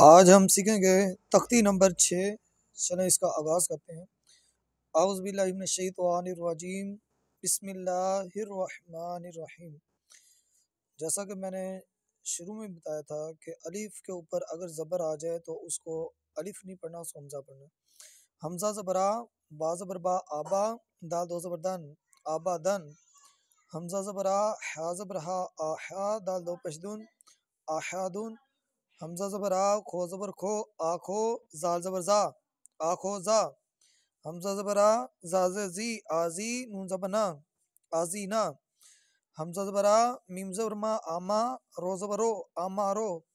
आज हम सीखेंगे तख्ती नंबर 6। चलें इसका आगाज़ करते हैं। आऊज़ु बिल्लाहि मिनश शैतानिर रजीम, बिस्मिल्लाहिर्रहमानिर्रहीम। जैसा कि मैंने शुरू में बताया था कि अलिफ के ऊपर अगर ज़बर आ जाए तो उसको अलिफ नहीं पढ़ना, उसको हमज़ा पढ़ना। हमज़ा ज़बर आ, बा ज़बर बा, आबा, दाल दो ज़बर दन, आबादन। हमज़ा ज़बर आ, हा ज़बर हा, आहा, दाल दो पेशदुन, आहादुन। हमज़ा ज़बर आ, खो ज़बर खो, आखो, जाल ज़बर जा, आखो जा। हमज़ा ज़बर आ, जा जी, आजी, नून ज़बर ना, आजीना। हमज़ा ज़बर आ, मीम ज़बर मा, आमा, रो ज़बर रो, आमारो।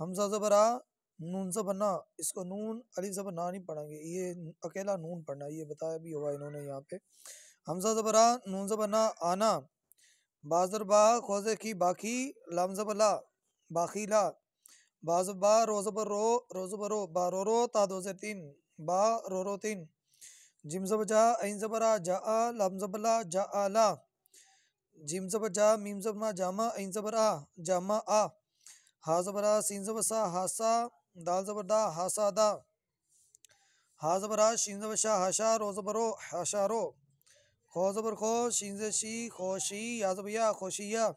हमज़ा ज़बर आ, नून ज़बर ना, इसको नून अलिफ ज़बर ना नहीं पढ़ेंगे, ये अकेला नून पढ़ना, ये बताया भी हुआ इन्होंने यहाँ पे। हमज़ा ज़बर आ, नून ज़बर ना, आना। बाज़र बा, खोज़े की, बाकी, लाम ज़बर ला, बाखीला। बाज़बा, रोज़बर रो, रोज़बर रो, बा रो रो, ता दो से तीन, बा रो रो तीन। जिम ज़बर जा, ऐन ज़बर आ, जा आ, लाम ज़बर ला, जा आ ला। जिम ज़बर जा, मीम ज़बर मा, जामा, ऐन ज़बर आ, जामा आ। हा ज़बर आ, सीन ज़बर सा, हासा, दाल ज़बर दा, हासा दा। हा ज़बर आ, शीन ज़बर शा, हाशा, रो ज़बर रो, हाशा रो। खो ज़बर खो, शीन ज़बर शी, खोशी, या ज़बर या, खोशिया।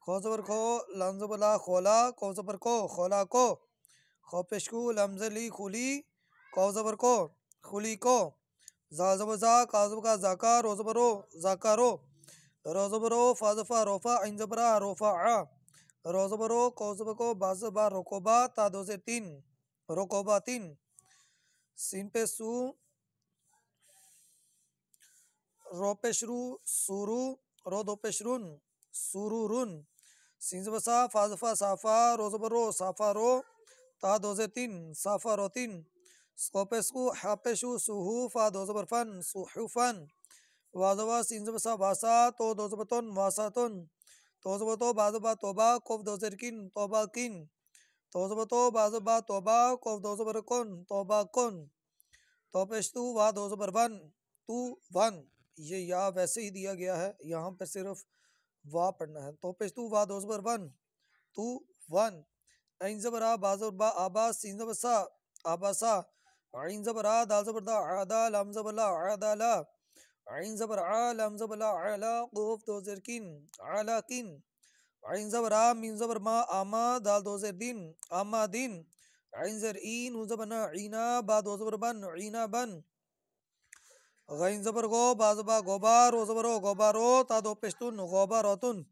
खो ज़बर खो, लाम ज़बर ला, खोला, को ज़बर को, खोला को। खो पेशकू, लम ज़ली, खुली, को ज़बर को, खुली को। जा ज़बर जा, का ज़बर का, जाका, रो ज़बर रो, जाका रो। रो ज़बर रो, फा ज़फा, रोफा, ऐन ज़बर आ, रोफा आ। रो ज़बर रो, को ज़बर को, बा ज़बा, रोकोबा, ता दो से तीन, रोकोबा तीन। सीन पे सू, रो पे शुरू, सुरू, रो दो पे शुरून, सुरूरुन। सीन ज़बर सा, फा ज़फा, साफा, रो ज़बर रो, साफा रो, ता दो से तीन, साफा रो तीन। स्कोपेस्कू, हापेशु, सुहू, फा दो ज़बर फन, सुहुफन। वाज़वा, सीन ज़बर सा, वासा, तो दो ज़बर तुन, वासातुन। तो ज़बर तो, बाज़बा, तोबा, कोफ दो ज़बर किन, तोबा किन। तो ज़बर तो, बाज़बा, तोबा, कोफ दो ज़बर कुन, तोबा कुन। तो पेशतू, वा दो ज़बर वन, तू वन। ये या वैसे ही दिया गया है, यहाँ पर सिर्फ वा पढ़ना है। तो पेशतू, वा दो ज़बर वन, तू वन। ऐन ज़बर आ, बा ज़बर बा, आबा, सीन ज़बर सा, आबासा। ऐन ज़बर आ, दाल ज़बर दा, आदा, लाम ज़बर ला, आदाला। ऐन ज़बर आ, लाम ज़बर ला, आला, क़ुफ दो ज़ेर किन, आला किन। ऐन ज़बर आ, मीम ज़बर मा, आमा, दाल दो ज़ेर दिन, आमा दिन। ऐन ज़र ई, नून ज़बर ना, ईना, बा दो ज़बर बन, ईना बन। गैन ज़बर गो, बा ज़बा गोबा, रो ज़बर रो, गोबा रो, ता दो पेशतुन, गोबा रोतुन।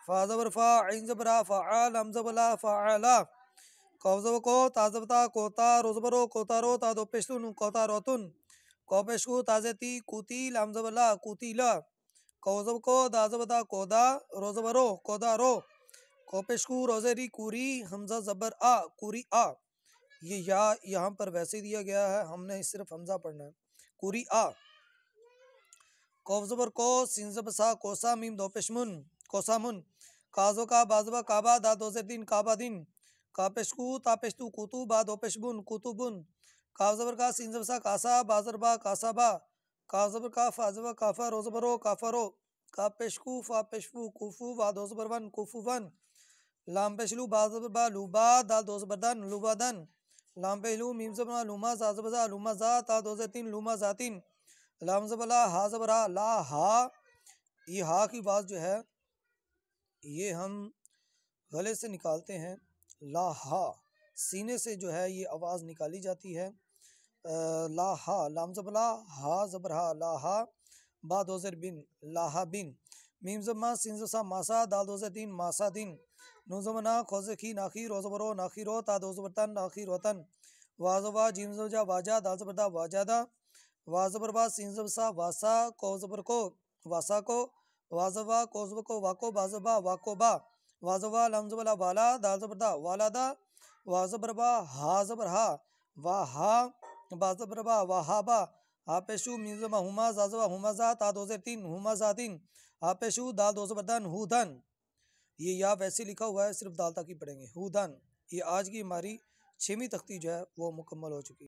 फा ज़बर फा, ऐन ज़बर आ, फ़ा, लाम ज़बर ला, फ़ाअला। कौज़ब को, ताज़बता, कोता, रोज़बरो, कोतारो, ता दो पेशतुन, कोता रोतुन। कौपेशकू, ताज़ती, कूती, लाम ज़बला, कूतीला। कौज़ब को, दाज़बदा, कोदा, रोज़बरो, कोदा रो। कौपेशकू, रोज़ेरी, कूरी, हमज़ा ज़बर आ, कूरी आ। ये या यहाँ पर वैसे दिया गया है, हमने सिर्फ हमज़ा पढ़ना है, कूरी आ। कौफ ज़बर को, सीन ज़बर सा, कोसा, मीम दो पेशमुन, कोसामुन। काज़ो का, बाज़बा, काबा, दा दो से दिन, काबा दिन। कापेशकू, तापेशतू, कुतु, बा दो पेशबुन, कुतुबुन। काफ ज़बर का, सीन ज़बर सा, कासा, बाज़र बा, कासाबा। काफ ज़बर का, फा ज़बर काफा, रो ज़बर रो, काफारो। कापेशकू, फा पेशफू, कुफू, बा दो ज़बर वन, कुफुवन। लाम पेशलू, बा ज़बर बा, लूबा, दाल दो ज़बर दन, लुबादन। लाम पेलू, मीम ज़बर लूमा, जा ज़बर जा, लूमा जा, ता दो से तीन, लूमा जातिन। लाम ज़बर ला, हा ज़बर हा, ला हा। ये हा की बात जो है ये हम गले से निकालते हैं, ला हा। सीने से जो है ये आवाज़ निकाली जाती है। ला हा, लाम ज़बर ला, हा ज़बर हा, ला हा। बा दो ज़ेर बिन, लाहा बिन। मीम ज़बर मा, सीन ज़बर सा, मासा, दाल दो ज़ेर दिन, मासा दिन। नून ज़बर ना, खोज़े की, नाखी, रो ज़बर रो, नाखी रो, ता दो ज़बर तन, नाखी रोतन। वाज़वा, जीम ज़बर जा, वाजा, दाल ज़बर दा, वाजादा। वा ज़बर वा, सीन ज़बर सा, वासा, को ज़बर को, वासा को। वाज़वा, को ज़बर को, वाको, बाज़बा, वाको बा। वाज़वा, लम ज़बर ला, वाला, दाल ज़बर दा, वाला दा। वा ज़बर बा, हा ज़बर हा, वाहा। बा ज़बर बा, वाहाबा। हा पेशू, मीम ज़बर हुमा, जा ज़बर हुमा जा, ता दो ज़ेर तीन, हुमा जातिन। हा पेशू, दाल दो ज़बर दन, हुदन। ये या वैसे लिखा हुआ है, सिर्फ दाल तक ही पढ़ेंगे, हुदन। ये आज की हमारी 6वीं तख्ती जो है वो मुकम्मल हो चुकी है।